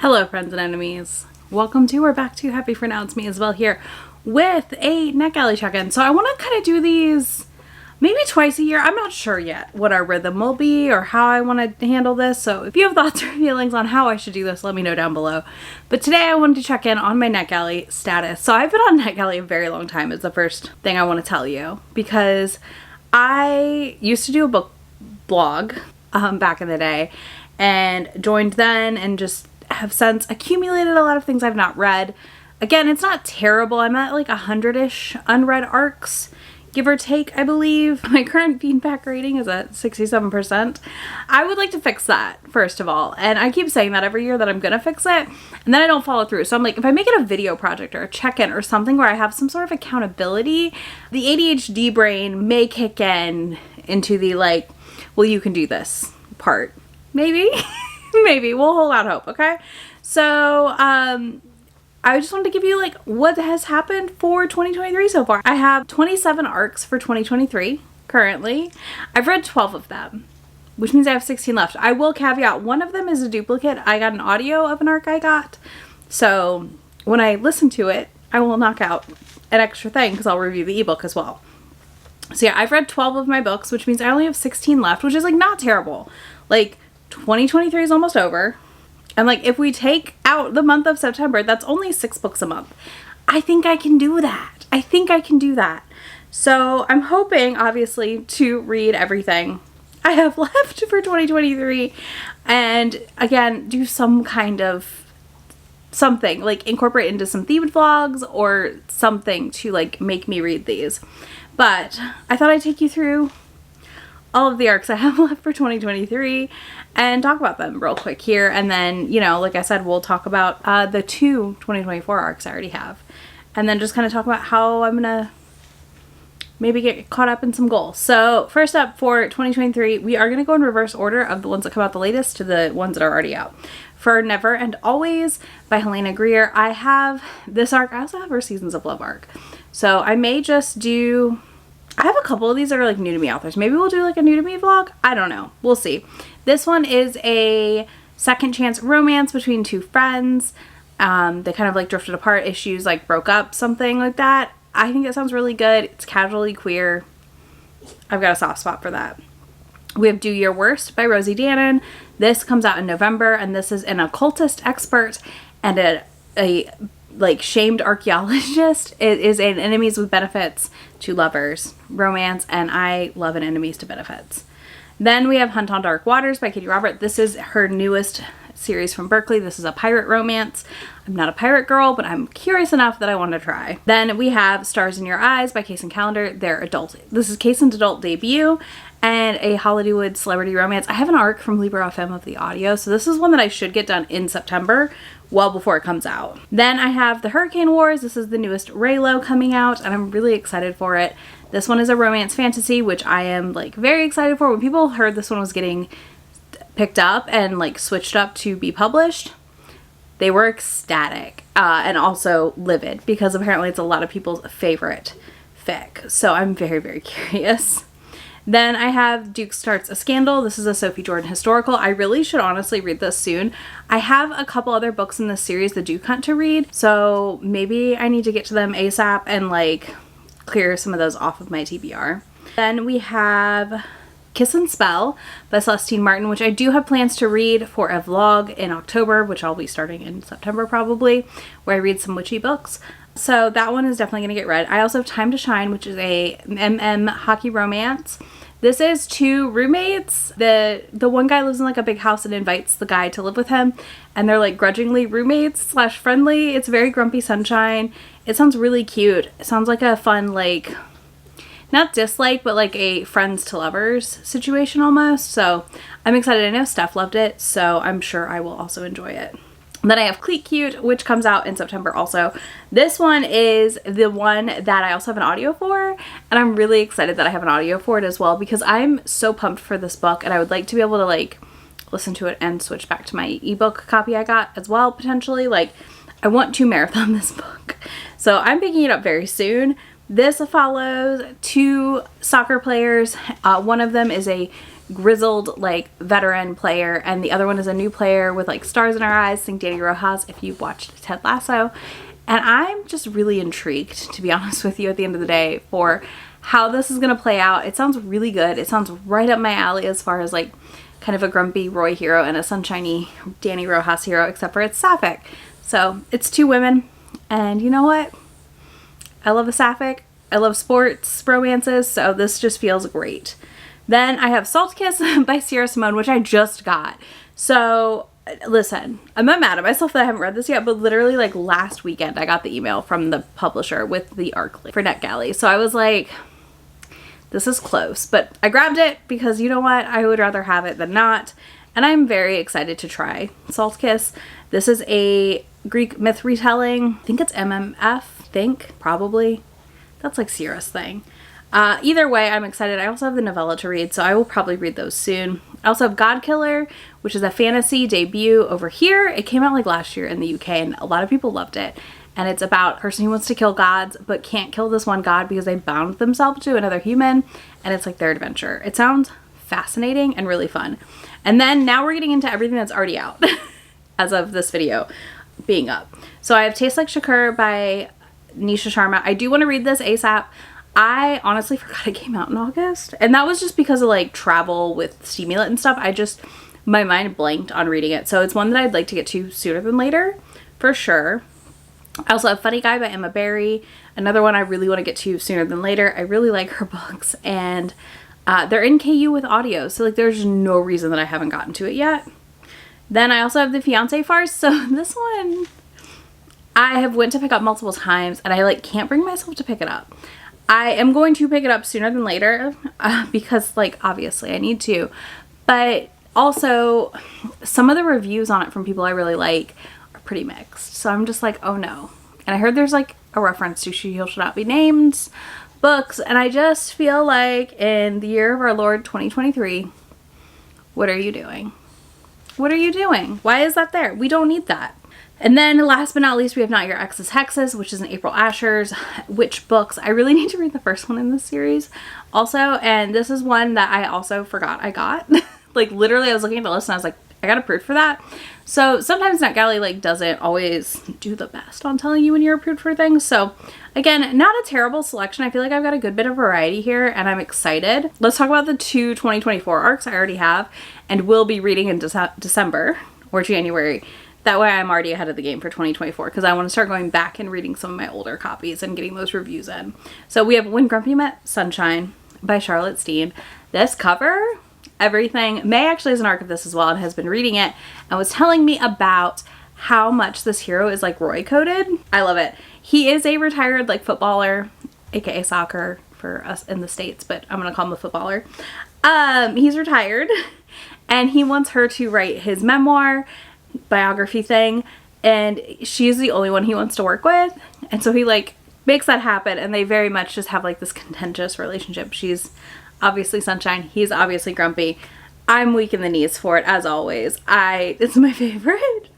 Hello friends and enemies. Welcome to or back to Happy For Now. It's me Isabel here with a Netgalley Check In. So I want to kind of do these maybe twice a year. I'm not sure yet what our rhythm will be or how I want to handle this. So if you have thoughts or feelings on how I should do this, let me know down below. But today I wanted to check in on my Netgalley status. So I've been on Netgalley a very long time is the first thing I want to tell you, because I used to do a book blog back in the day and joined then and just have since accumulated a lot of things I've not read. Again, it's not terrible. I'm at like 100-ish unread arcs, give or take, I believe. My current feedback rating is at 67%. I would like to fix that, first of all. And I keep saying that every year that I'm gonna fix it, and then I don't follow through. So I'm like, if I make it a video project or a check-in or something where I have some sort of accountability, the ADHD brain may kick in into the like, well, you can do this part. Maybe. Maybe. We'll hold out hope, okay? So, I just wanted to give you like what has happened for 2023 so far. I have 27 arcs for 2023 currently. I've read 12 of them, which means I have 16 left. I will caveat, one of them is a duplicate. I got an audio of an arc I got. So when I listen to it, I will knock out an extra thing because I'll review the ebook as well. So yeah, I've read 12 of my books, which means I only have 16 left, which is like not terrible. Like 2023 is almost over. And like, if we take out the month of September, that's only 6 books a month. I think I can do that. I think I can do that. So I'm hoping, obviously, to read everything I have left for 2023. And again, do some kind of something, like incorporate into some themed vlogs or something to like make me read these. But I thought I'd take you through all of the arcs I have left for 2023 and talk about them real quick here. And then, you know, like I said, we'll talk about the 2 2024 arcs I already have. And then just kind of talk about how I'm gonna maybe get caught up in some goals. So first up for 2023, we are gonna go in reverse order of the ones that come out the latest to the ones that are already out. For Never and Always by Helena Greer, I have this arc. I also have her Seasons of Love arc. So I may just do, I have a couple of these that are like new to me authors. Maybe we'll do like a new to me vlog. I don't know. We'll see. This one is a second chance romance between two friends. They kind of like drifted apart, issues like broke up, something like that. I think that sounds really good. It's casually queer. I've got a soft spot for that. We have Do Your Worst by Rosie Dannon. This comes out in November, and this is an occultist expert and a like shamed archaeologist. It is an enemies with benefits to lovers romance, and I love an enemies to benefits. Then we have Hunt on Dark Waters by Katie Robert. This is her newest series from Berkeley. This is a pirate romance. I'm not a pirate girl, but I'm curious enough that I want to try. Then we have Stars in Your Eyes by Case and Calendar. This is Case's adult debut and a Hollywood celebrity romance. I have an arc from Libro FM of the audio, so this is one that I should get done in September, well before it comes out. Then I have The Hurricane Wars. This is the newest Raylo coming out, and I'm really excited for it. This one is a romance fantasy, which I am like very excited for. When people heard this one was getting picked up and like switched up to be published, they were ecstatic and also livid, because apparently it's a lot of people's favorite fic. So I'm very, very curious. Then I have Duke Starts a Scandal. This is a Sophie Jordan historical. I really should honestly read this soon. I have a couple other books in this series, The Duke Hunt, to read, so maybe I need to get to them ASAP and like clear some of those off of my TBR. Then we have Kiss and Spell by Celestine Martin, which I do have plans to read for a vlog in October, which I'll be starting in September probably, where I read some witchy books. So that one is definitely going to get read. I also have Time to Shine, which is a hockey romance. This is 2 roommates. The one guy lives in like a big house and invites the guy to live with him, and they're like grudgingly roommates / friendly. It's very Grumpy Sunshine. It sounds really cute. It sounds like a fun, like, not dislike, but like a friends to lovers situation almost. So I'm excited. I know Steph loved it, so I'm sure I will also enjoy it. Then I have Cleat Cute, which comes out in September also. This one is the one that I also have an audio for, and I'm really excited that I have an audio for it as well, because I'm so pumped for this book, and I would like to be able to like listen to it and switch back to my ebook copy I got as well, potentially. Like, I want to marathon this book. So I'm picking it up very soon. This follows 2 soccer players. One of them is a grizzled like veteran player, and the other one is a new player with like stars in her eyes. Think Danny Rojas if you've watched Ted Lasso. And I'm just really intrigued, to be honest with you, at the end of the day, for how this is going to play out. It sounds really good. It sounds right up my alley as far as like kind of a grumpy Roy hero and a sunshiny Danny Rojas hero, except for it's sapphic. So it's 2 women, and you know what? I love a sapphic. I love sports romances, so this just feels great. Then I have Salt Kiss by Sierra Simone, which I just got. So listen, I'm not mad at myself that I haven't read this yet, but literally like last weekend I got the email from the publisher with the ARC link for Netgalley. So I was like, this is close, but I grabbed it because you know what? I would rather have it than not. And I'm very excited to try Salt Kiss. This is a Greek myth retelling. I think it's MMF, probably. That's like Sierra's thing. Either way, I'm excited. I also have the novella to read, so I will probably read those soon. I also have God Killer, which is a fantasy debut over here. It came out like last year in the UK, and a lot of people loved it. And it's about a person who wants to kill gods, but can't kill this one god because they bound themselves to another human, and it's like their adventure. It sounds fascinating and really fun. And then now we're getting into everything that's already out as of this video being up. So I have Taste Like Shakur by Nisha Sharma. I do want to read this ASAP. I honestly forgot it came out in August, and that was just because of like travel with stimulant and stuff. My mind blanked on reading it, so it's one that I'd like to get to sooner than later for sure. I also have Funny Guy by Emma Barry, another one I really want to get to sooner than later. I really like her books, and they're in KU with audio, so like there's no reason that I haven't gotten to it yet. Then I also have The Fiancé Farce. So this one I have went to pick up multiple times, and I like can't bring myself to pick it up. I am going to pick it up sooner than later because like obviously I need to, but also some of the reviews on it from people I really like are pretty mixed. So I'm just like, oh no. And I heard there's like a reference to She Shall Not Be Named books, and I just feel like in the year of our Lord 2023, what are you doing? What are you doing? Why is that there? We don't need that. And then last but not least, we have Not Your Ex's Hexes, which is an April Asher's witch books. I really need to read the first one in this series also. And this is one that I also forgot I got. Like literally I was looking at the list and I was like, I got approved for that. So sometimes Netgalley like doesn't always do the best on telling you when you're approved for things. So again, not a terrible selection. I feel like I've got a good bit of variety here and I'm excited. Let's talk about the 2 2024 arcs I already have and will be reading in December or January. That way I'm already ahead of the game for 2024 because I want to start going back and reading some of my older copies and getting those reviews in. So we have When Grumpy Met Sunshine by Charlotte Steen. This cover, everything. May actually is an arc of this as well and has been reading it and was telling me about how much this hero is like Roy coded. I love it. He is a retired like footballer, aka soccer for us in the States, but I'm gonna call him a footballer. He's retired and he wants her to write his memoir biography thing, and she's the only one he wants to work with, and so he like makes that happen, and they very much just have like this contentious relationship. She's obviously sunshine, he's obviously grumpy. I'm weak in the knees for it as always. It's my favorite.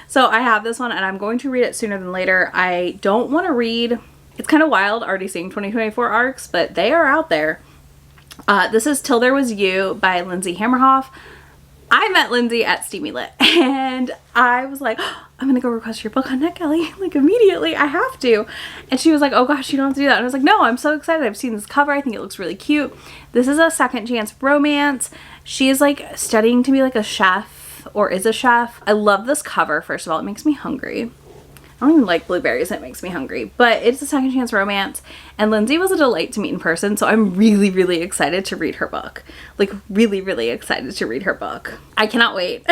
So I have this one and I'm going to read it sooner than later. I don't want to read, it's kind of wild already seeing 2024 arcs, but they are out there. This is Till There Was You by Lindsay Hammerhoff. I met Lindsay at Steamy Lit and I was like, oh, I'm gonna go request your book on Netgalley, like immediately, I have to. And she was like, oh gosh, you don't have to do that. And I was like, no, I'm so excited. I've seen this cover. I think it looks really cute. This is a second chance romance. She is like studying to be like a chef or is a chef. I love this cover. First of all, it makes me hungry. I don't even like blueberries, it makes me hungry, but it's a second chance romance, and Lindsay was a delight to meet in person, so I'm really, really excited to read her book. Like, really, really excited to read her book. I cannot wait,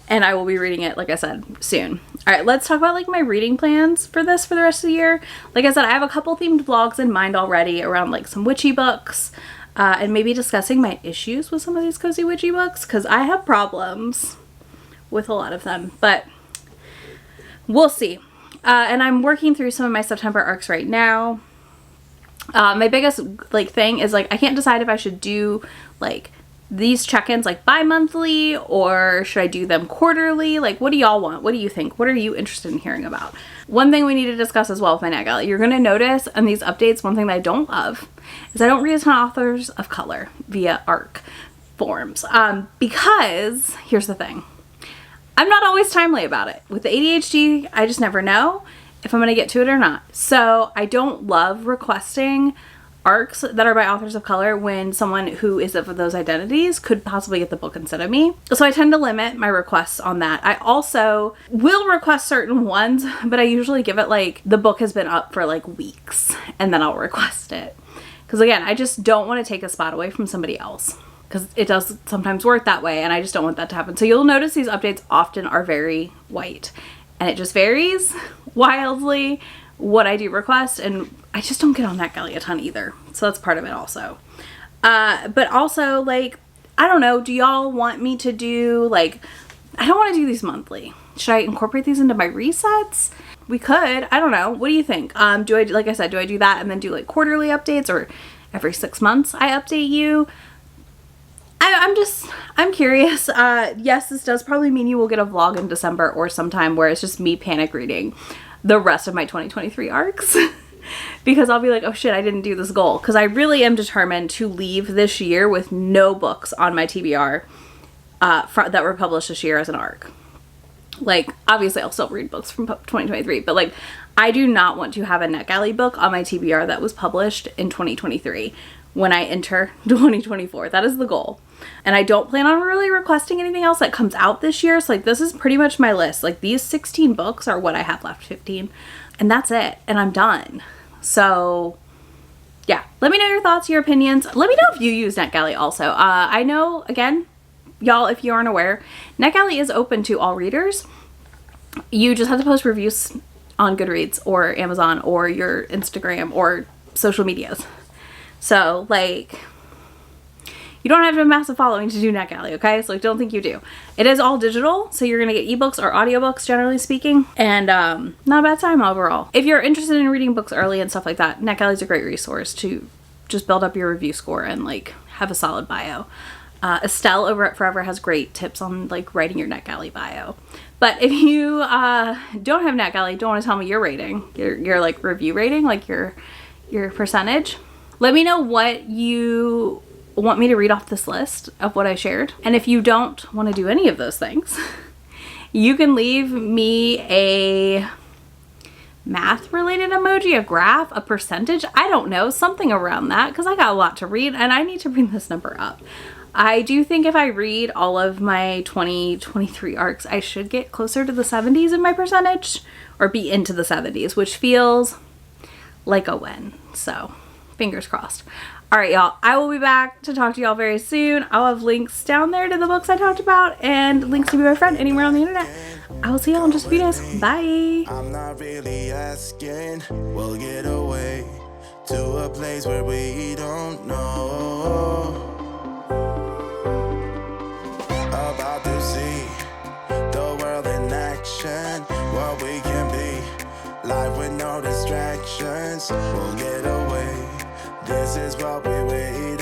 and I will be reading it, like I said, soon. All right, let's talk about, like, my reading plans for this for the rest of the year. Like I said, I have a couple themed vlogs in mind already around, like, some witchy books, and maybe discussing my issues with some of these cozy witchy books, because I have problems with a lot of them, but we'll see. And I'm working through some of my September arcs right now. My biggest like thing is like I can't decide if I should do like these check-ins like bi-monthly or should I do them quarterly. Like, what do y'all want? What do you think? What are you interested in hearing about? One thing we need to discuss as well with my Netgalley, you're going to notice in these updates, one thing that I don't love is I don't read a ton of authors of color via arc. forms. Because here's the thing. I'm not always timely about it. With the ADHD, I just never know if I'm going to get to it or not. So I don't love requesting arcs that are by authors of color when someone who is of those identities could possibly get the book instead of me. So I tend to limit my requests on that. I also will request certain ones, but I usually give it like the book has been up for like weeks and then I'll request it. Because again, I just don't want to take a spot away from somebody else, because it does sometimes work that way and I just don't want that to happen. So you'll notice these updates often are very white and it just varies wildly what I do request, and I just don't get on Netgalley a ton either. So that's part of it also. But also, like, I don't know, do y'all want me to do, like, I don't want to do these monthly. Should I incorporate these into my resets? We could. I don't know. What do you think? Do I, like I said, do I do that and then do like quarterly updates, or every 6 months I update you? I'm curious. Yes, this does probably mean you will get a vlog in December or sometime where it's just me panic reading the rest of my 2023 arcs because I'll be like, oh shit, I didn't do this goal. Because I really am determined to leave this year with no books on my TBR that were published this year as an arc. Like, obviously I'll still read books from 2023, but like, I do not want to have a Netgalley book on my TBR that was published in 2023 when I enter 2024. That is the goal. And I don't plan on really requesting anything else that comes out this year. So like, this is pretty much my list. Like, these 16 books are what I have left, 15, and that's it. And I'm done. So yeah, let me know your thoughts, your opinions. Let me know if you use Netgalley also. I know, again, y'all, if you aren't aware, Netgalley is open to all readers. You just have to post reviews on Goodreads or Amazon or your Instagram or social medias. So like, you don't have to have a massive following to do Netgalley, okay? So like, don't think you do. It is all digital, so you're gonna get ebooks or audiobooks, generally speaking, and not a bad time overall. If you're interested in reading books early and stuff like that, Netgalley's a great resource to just build up your review score and like have a solid bio. Estelle over at Forever has great tips on like writing your Netgalley bio. But if you don't have Netgalley, don't want to tell me your rating, your like review rating, like your percentage, let me know what you want me to read off this list of what I shared. And if you don't want to do any of those things, you can leave me a math related emoji, a graph, a percentage, I don't know, something around that, because I got a lot to read and I need to bring this number up. I do think if I read all of my 2023 arcs, I should get closer to the 70s in my percentage, or be into the 70s, which feels like a win. So fingers crossed. All right, y'all, I will be back to talk to y'all very soon. I'll have links down there to the books I talked about and links to be my friend anywhere on the internet. I will see y'all in just a few days. Bye. I'm not really asking. We'll get away to a place where we don't know. About to see the world in action, what we can be, life with no distractions. We'll get away. This is what we wait.